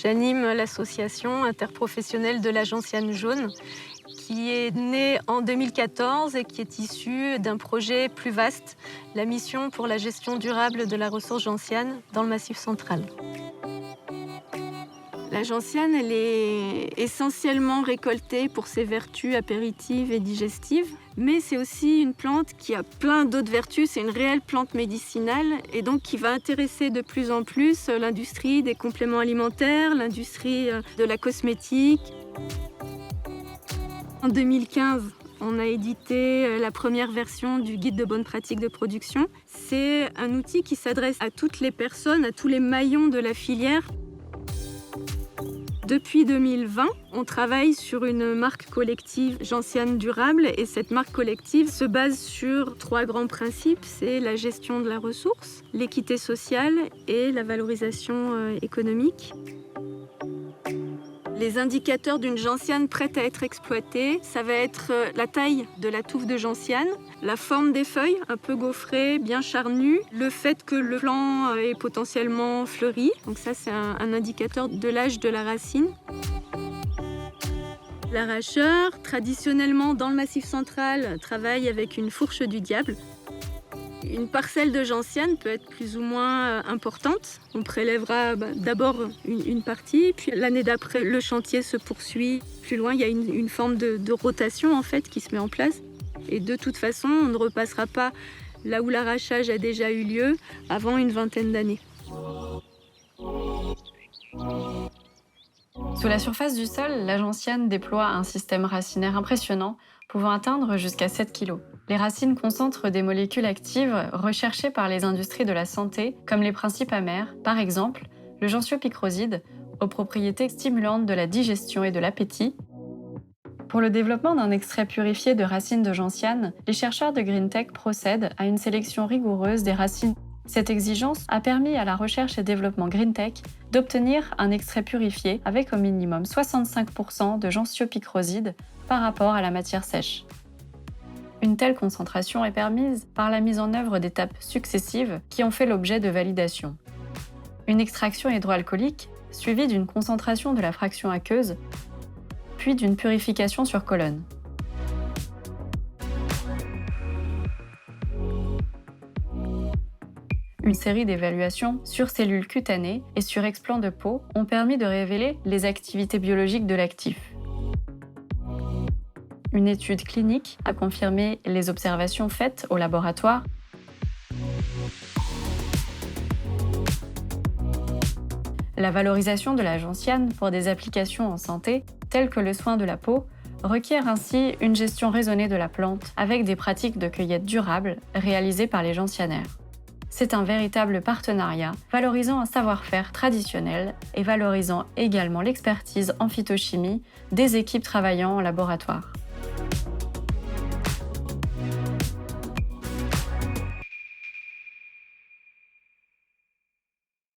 J'anime l'association interprofessionnelle de la gentiane jaune, qui est née en 2014 et qui est issue d'un projet plus vaste, la mission pour la gestion durable de la ressource gentiane dans le Massif central. La gentiane, elle est essentiellement récoltée pour ses vertus apéritives et digestives, mais c'est aussi une plante qui a plein d'autres vertus. C'est une réelle plante médicinale et donc qui va intéresser de plus en plus l'industrie des compléments alimentaires, l'industrie de la cosmétique. En 2015, on a édité la première version du guide de bonnes pratiques de production. C'est un outil qui s'adresse à toutes les personnes, à tous les maillons de la filière. Depuis 2020, on travaille sur une marque collective gentiane durable et cette marque collective se base sur 3 grands principes. C'est la gestion de la ressource, l'équité sociale et la valorisation économique. Les indicateurs d'une gentiane prête à être exploitée, ça va être la taille de la touffe de gentiane, la forme des feuilles, un peu gaufrées, bien charnues, le fait que le plant est potentiellement fleuri, donc ça c'est un indicateur de l'âge de la racine. L'arracheur, traditionnellement dans le Massif central, travaille avec une fourche du diable. Une parcelle de gentiane peut être plus ou moins importante. On prélèvera d'abord une partie, puis l'année d'après, le chantier se poursuit. Plus loin, il y a une forme de rotation en fait, qui se met en place. Et de toute façon, on ne repassera pas là où l'arrachage a déjà eu lieu avant une vingtaine d'années. Sous la surface du sol, la gentiane déploie un système racinaire impressionnant, pouvant atteindre jusqu'à 7 kg. Les racines concentrent des molécules actives recherchées par les industries de la santé, comme les principes amers, par exemple le gentiopicroside, aux propriétés stimulantes de la digestion et de l'appétit. Pour le développement d'un extrait purifié de racines de gentiane, les chercheurs de GreenTech procèdent à une sélection rigoureuse des racines. Cette exigence a permis à la recherche et développement GreenTech d'obtenir un extrait purifié avec au minimum 65% de gentiopicroside par rapport à la matière sèche. Une telle concentration est permise par la mise en œuvre d'étapes successives qui ont fait l'objet de validation. Une extraction hydroalcoolique, suivie d'une concentration de la fraction aqueuse, puis d'une purification sur colonne. Une série d'évaluations sur cellules cutanées et sur explant de peau ont permis de révéler les activités biologiques de l'actif. Une étude clinique a confirmé les observations faites au laboratoire. La valorisation de la gentiane pour des applications en santé, telles que le soin de la peau, requiert ainsi une gestion raisonnée de la plante avec des pratiques de cueillette durables réalisées par les gentianaires. C'est un véritable partenariat valorisant un savoir-faire traditionnel et valorisant également l'expertise en phytochimie des équipes travaillant en laboratoire.